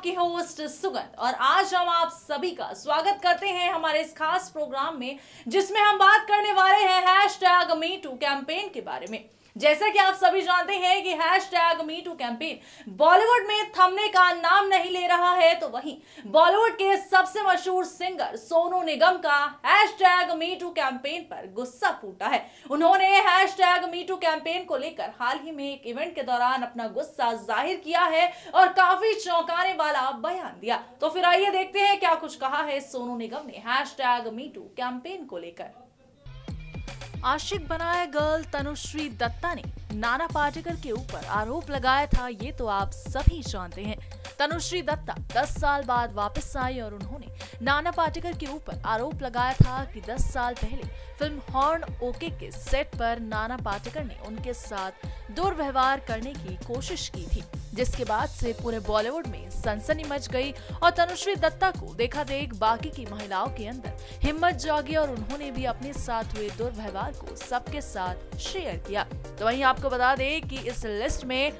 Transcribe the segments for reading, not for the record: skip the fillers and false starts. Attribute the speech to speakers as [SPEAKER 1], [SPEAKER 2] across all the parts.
[SPEAKER 1] आपकी होस्ट सुगंध और आज हम आप सभी का स्वागत करते हैं हमारे इस खास प्रोग्राम में जिसमें हम बात करने वाले हैं हैशटैग मी टू कैंपेन के बारे में। जैसा कि आप सभी जानते हैं कि hashtag me too campaign Bollywood में थमने का नाम नहीं ले रहा है, तो वहीं बॉलीवुड के सबसे मशहूर सिंगर सोनू निगम का हैशटैग मी टू कैंपेन पर गुस्सा फूटा है। उन्होंने हैशटैग मी टू कैंपेन को लेकर हाल ही में एक इवेंट के दौरान अपना गुस्सा जाहिर किया है और काफी चौंकाने वाला बयान दिया। तो फिर आइए देखते हैं क्या कुछ कहा है सोनू निगम ने हैशटैग मी टू कैंपेन को लेकर। आशिक बनाए गर्ल तनुश्री दत्ता ने नाना पाटेकर के ऊपर आरोप लगाया था, ये तो आप सभी जानते हैं। तनुश्री दत्ता 10 साल बाद वापस आई और उन्होंने नाना पाटेकर के ऊपर आरोप लगाया था कि 10 साल पहले फिल्म हॉर्न ओके के सेट पर नाना पाटेकर ने उनके साथ दुर्व्यवहार करने की कोशिश की थी, जिसके बाद से पूरे बॉलीवुड में सनसनी मच गई और तनुश्री दत्ता को देखा देख बाकी की महिलाओं के अंदर हिम्मत जागी और उन्होंने भी अपने साथ हुए दुर्व्यवहार को सबके साथ शेयर किया। तो वहीं आपको बता दें कि इस लिस्ट में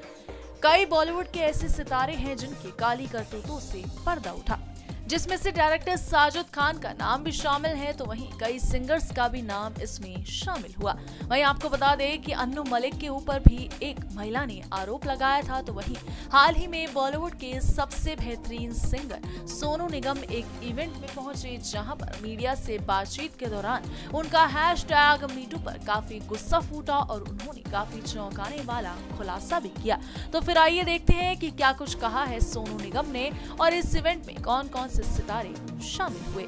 [SPEAKER 1] कई बॉलीवुड के ऐसे सितारे हैं जिनकी काली करतूतों से पर्दा उठा, जिसमें से डायरेक्टर साजिद खान का नाम भी शामिल है, तो वहीं कई सिंगर्स का भी नाम इसमें शामिल हुआ। वहीं आपको बता दें कि अन्नू मलिक के ऊपर भी एक महिला ने आरोप लगाया था। तो वहीं हाल ही में बॉलीवुड के सबसे बेहतरीन सिंगर सोनू निगम एक इवेंट में पहुंचे, जहां पर मीडिया से बातचीत के दौरान उनका हैशटैग मीटू पर काफी गुस्सा फूटा और उन्होंने काफी चौंकाने वाला खुलासा भी किया। तो फिर आइए देखते हैं कि क्या कुछ कहा है सोनू निगम ने और इस इवेंट में कौन कौन से सितारे शामिल हुए।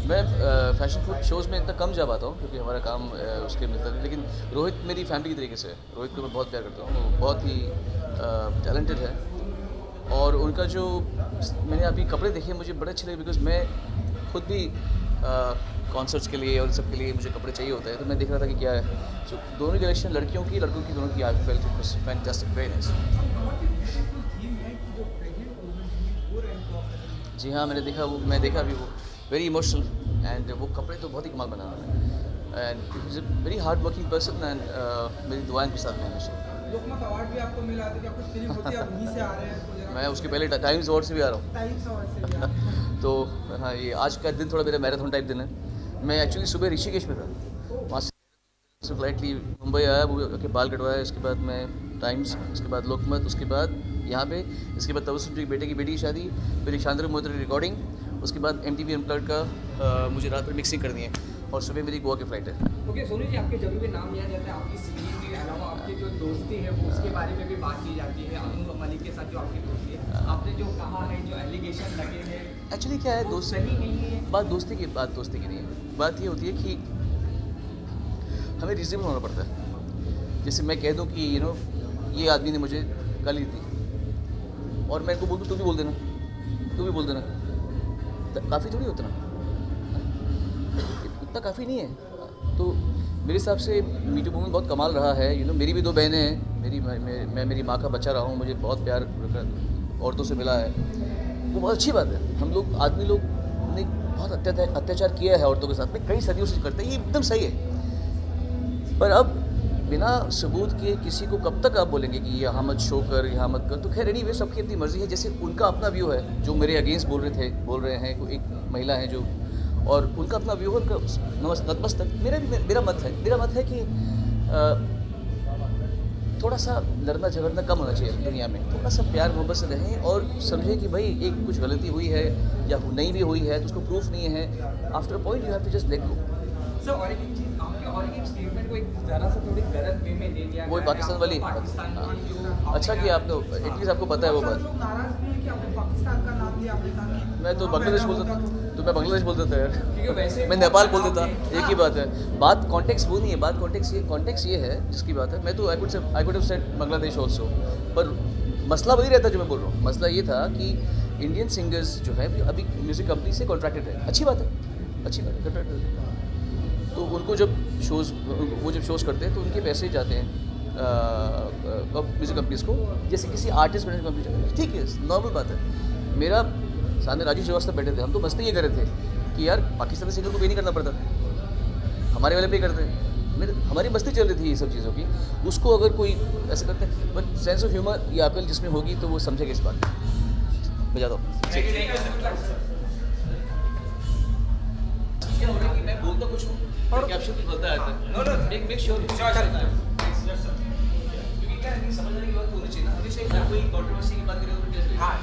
[SPEAKER 2] मैं फैशन शोज़ में इतना कम जा पाता हूँ क्योंकि हमारा काम उसके मिलता है, लेकिन रोहित मेरी फैमिली की तरीके से है। रोहित को मैं बहुत प्यार करता हूँ, वो बहुत ही टैलेंटेड है और उनका जो मैंने अभी कपड़े देखे मुझे बड़े अच्छे लगे, बिकॉज मैं खुद भी कॉन्सर्ट्स के लिए और सब के लिए मुझे कपड़े चाहिए होते हैं, तो मैं देख रहा था कि क्या है। तो दोनों की कलेक्शन लड़कियों की लड़कों की दोनों की I felt it was fantastic, very nice. जी हाँ, मैं देखा अभी वो वेरी इमोशनल एंड वो कपड़े तो बहुत ही कमाल बना रहा है and is a very hard working person and मेरी दुआएं के साथ में हमेशा।
[SPEAKER 3] लोकमत अवार्ड भी आपको मिला था, क्या कुछ फिल्म होती है, आप वहीं से आ रहे हैं? मैं
[SPEAKER 2] उसके पहले टाइम्स अवार्ड से भी आ रहा हूँ। तो हाँ, ये आज का दिन थोड़ा मेरा मैराथन टाइप दिन है। मैं एक्चुअली सुबह ऋषिकेश में था, वहाँ से फ्लाइटली मुंबई आया, वो के बाल कटवाया, उसके बाद मैं टाइम्स, उसके बाद लोकमत, उसके बाद यहाँ पे, इसके बाद तबस्सुम जी बेटे की शादी, फिर शानदार मोहतरी रिकॉर्डिंग, उसके बाद MTV अनप्लग्ड का मुझे रात में मिक्सिंग करनी है और सुबह मेरी गोवा की फ्लाइट है।
[SPEAKER 3] ओके सोनू जी, आपके जब भी नाम लिया जाता है आपकी सिंगिंग के अलावा आपकी जो दोस्ती है वो उसके बारे में भी बात की जाती है। अन्नू मलिक के साथ जो आपकी दोस्ती है, आपने जो कहा है, जो एलिगेशन लगे हैं,
[SPEAKER 2] एक्चुअली क्या है, दोस्त
[SPEAKER 3] सही नहीं है।
[SPEAKER 2] बात दोस्ती की नहीं है। बात ये होती है कि हमें रीजनेबल होना पड़ता है। जैसे मैं कह दूँ कि ये आदमी ने मुझे गाली दी और मैं इनको बोल दूँ तू भी बोल देना, काफ़ी थोड़ी उतना काफ़ी नहीं है। तो मेरे हिसाब से मीटू मूवमेंट बहुत कमाल रहा है। मेरी भी 2 बहनें हैं, मैं मेरी माँ का बच्चा रहा हूँ, मुझे बहुत प्यार औरतों से मिला है, वो बहुत अच्छी बात है। हम लोग आदमी लोग ने बहुत अत्याचार किया है औरतों के साथ में, कई सदियों से करते हैं, ये एकदम सही है। पर अब बिना सबूत के किसी को कब तक आप बोलेंगे कि यहाँ मत शो कर, यहाँ मत कर। तो खैर एनीवे, सबकी अपनी मर्जी है। जैसे उनका अपना व्यू है, जो मेरे अगेंस्ट बोल रहे हैं, कोई एक महिला है जो, और उनका अपना व्यू है, उनका नतमस्तक। मेरा मत है कि थोड़ा सा लड़ना झगड़ना कम होना चाहिए दुनिया में, थोड़ा सा प्यार मोहब्बत से रहें और समझें कि भाई एक कुछ गलती हुई है या नहीं भी हुई है तो उसको प्रूफ नहीं है। After a point you have to just let go.
[SPEAKER 3] Statement को एक ज़रा सा थोड़ी गलत वे में दे दिया,
[SPEAKER 2] वो पाकिस्तान वाली। अच्छा कि आपने एटलीस्ट आपको पता है वो बात।
[SPEAKER 3] नाराज भी है कि आपने पाकिस्तान का नाम लिया, आपने कहा कि
[SPEAKER 2] मैं तो बांग्लादेश बोलता, तो मैं बांग्लादेश बोल देता यार, मैं
[SPEAKER 3] बहुत
[SPEAKER 2] नेपाल बोल
[SPEAKER 3] बात
[SPEAKER 2] देता,
[SPEAKER 3] है।
[SPEAKER 2] एक ही बात है। बात कॉन्टेक्स्ट वो नहीं है, बात कॉन्टेक्स्ट ये है जिसकी बात है। मैं तो I could have said Bangladesh also, पर मसला वही रहता जो मैं बोल रहा हूँ। मसला ये था कि इंडियन सिंगर्स जो है अभी म्यूज़िक कंपनी से कॉन्ट्रैक्टेड है। अच्छी बात है, कॉन्ट्रैक्टेड है। तो उनको जब शोज़ करते हैं तो उनके पैसे जाते हैं म्यूज़िक कंपनीज़ को, जैसे किसी आर्टिस्ट मैनेजमेंट कंपनी। ठीक है, नॉर्मल बात है। मेरा सामने राजीव श्रीवास्तव बैठे थे, हम तो मस्ती ये कर रहे थे कि यार पाकिस्तानी सिंगर को पे नहीं करना पड़ता, हमारे वाले पे करते हैं। हमारी मस्ती चल रही थी ये सब चीज़ों की। उसको अगर कोई ऐसे करते हैं, बट सेंस ऑफ ह्यूमर या अकल जिसमें होगी तो वो समझेगा इस बात। मैं जाता हूँ। क्या हो रहा है कि मैं बोलता कुछ हूँ और कैप्शन भी बोलता रहता है। मेक श्योर क्योंकि क्या है, समझ आने की बात होनी चाहिए ना, हमेशा कोई कंट्रोवर्सी की बात करें तो कैसे? हाँ।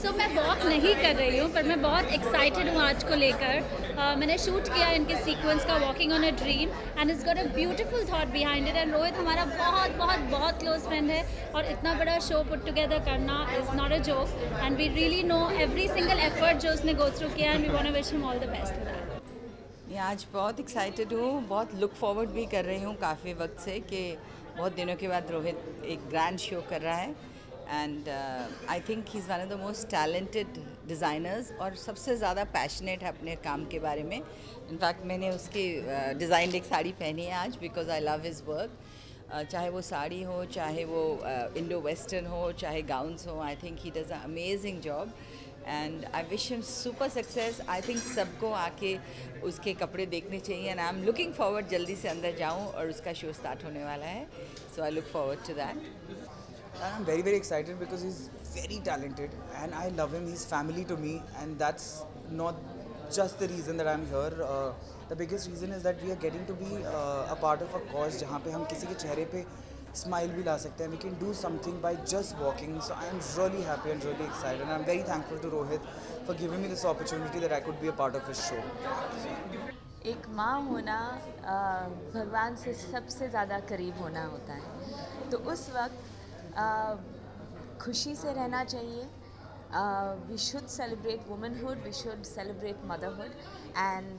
[SPEAKER 4] So, मैं वॉक नहीं कर रही हूँ पर मैं बहुत एक्साइटेड हूँ आज को लेकर। मैंने शूट किया इनके सीक्वेंस का walking on a dream and it's got a beautiful thought behind it. And Rohit हमारा बहुत बहुत बहुत क्लोज फ्रेंड है और इतना बड़ा शो पुट टुगेदर करना is not a joke and we really know every single effort जो उसने गो थ्रू किया and we want to wish him all the best for that.
[SPEAKER 5] आज बहुत एक्साइटेड हूँ, बहुत लुक फॉरवर्ड भी कर रही हूँ काफ़ी वक्त से कि बहुत दिनों के बाद रोहित एक ग्रैंड शो कर रहा है and I think he is one of the most talented designers और सबसे ज़्यादा पैशनेट है अपने काम के बारे में। इनफैक्ट मैंने उसकी डिज़ाइंड एक साड़ी पहनी है आज because I love his work. चाहे वो साड़ी हो, चाहे वो इंडो वेस्टर्न हो, चाहे गाउन्स हो, I think he does a amazing job and I wish him super success. I think सबको आके उसके कपड़े देखने चाहिए and I am looking forward जल्दी से अंदर जाऊँ और उसका शो स्टार्ट होने वाला है। So I look forward to that.
[SPEAKER 6] I'm very, very excited because he's very talented and I love him. He's family to me and that's not just the reason that I'm here. The biggest reason is that we are getting to be a part of a cause जहाँ पे हम किसी के चेहरे पे smile भी ला सकते हैं. We can do something by just walking. So I'm really happy and really excited and I'm very thankful to Rohit for giving me this opportunity that I could be a part of his show.
[SPEAKER 7] एक माँ होना भगवान से सबसे ज़्यादा करीब होना होता है, तो उस वक्त खुशी से रहना चाहिए. We should celebrate womanhood, we should celebrate motherhood and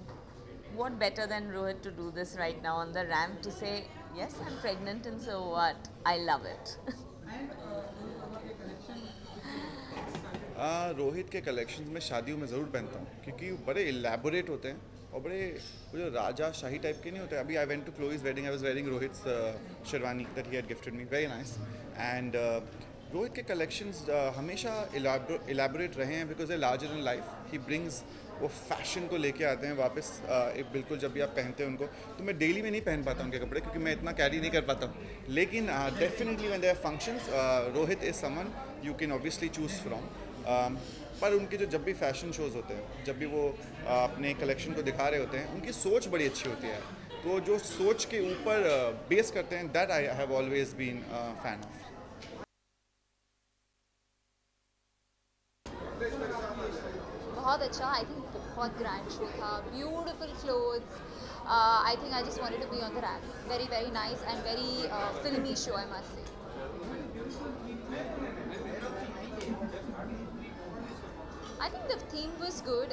[SPEAKER 7] what better than Rohit to do this right now on the ramp to say yes, I'm pregnant and so what, I love it.
[SPEAKER 8] Rohit के collections में शादियों में ज़रूर पहनता हूँ क्योंकि बड़े elaborate होते हैं और बड़े जो राजा शाही टाइप के नहीं होते. अभी I went to Chloe's wedding, I was wearing Rohit's sherwani that he had gifted me, very nice. And Rohit के कलेक्शंस हमेशा इलेबोरेट रहे हैं because a larger in life. He brings वो फैशन को लेके आते हैं वापस. बिल्कुल जब भी आप पहनते हैं उनको, तो मैं डेली में नहीं पहन पाता उनके कपड़े क्योंकि मैं इतना कैरी नहीं कर पाता हूँ. लेकिन definitely when there are functions, Rohit is someone you can obviously choose from. पर उनके जो जब भी फैशन शोज़ होते हैं, जब भी वो अपने कलेक्शन को दिखा रहे होते हैं, उनकी सोच बड़ी अच्छी होती है. तो जो सोच के ऊपर बेस करते हैं, that I have always been fan of.
[SPEAKER 9] बहुत अच्छा, आई थिंक बहुत ग्रैंड शो था, beautiful clothes. I think I just wanted to be on the ramp. Very very nice and very filmy show, I must say. I think the theme was good,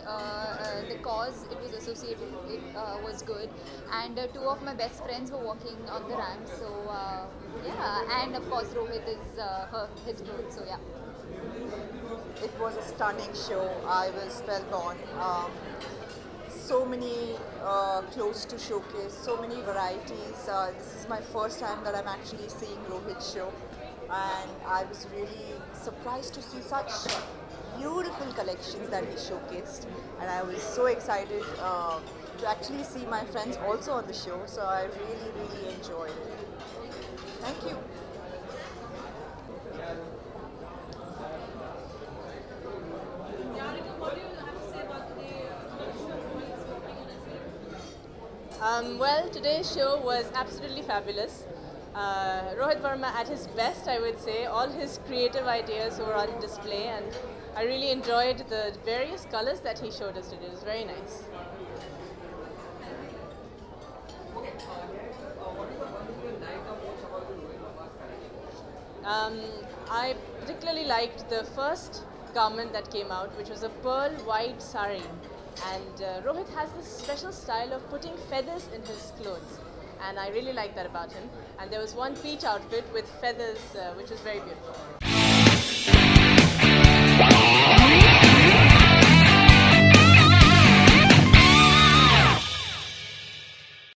[SPEAKER 9] the cause it was associated with was good, and two of my best friends were walking on the ramp, so yeah, and of course Rohit is his clothes, so yeah.
[SPEAKER 10] It was a stunning show. I was spellbound. So many clothes to showcase, so many varieties. This is my first time that I'm actually seeing Rohit's show, and I was really surprised to see such beautiful collections that he showcased, and I was so excited to actually see my friends also on the show, so I really, really enjoyed it. Thank you.
[SPEAKER 11] Well, today's show was absolutely fabulous. Rohit Verma at his best, I would say. All his creative ideas were on display, and I really enjoyed the various colors that he showed us today. It was very nice. I particularly liked the first garment that came out, which was a pearl white sari. And Rohit has this special style of putting feathers in his clothes. And I really like that about him. And there was one peach outfit with feathers, which was very beautiful.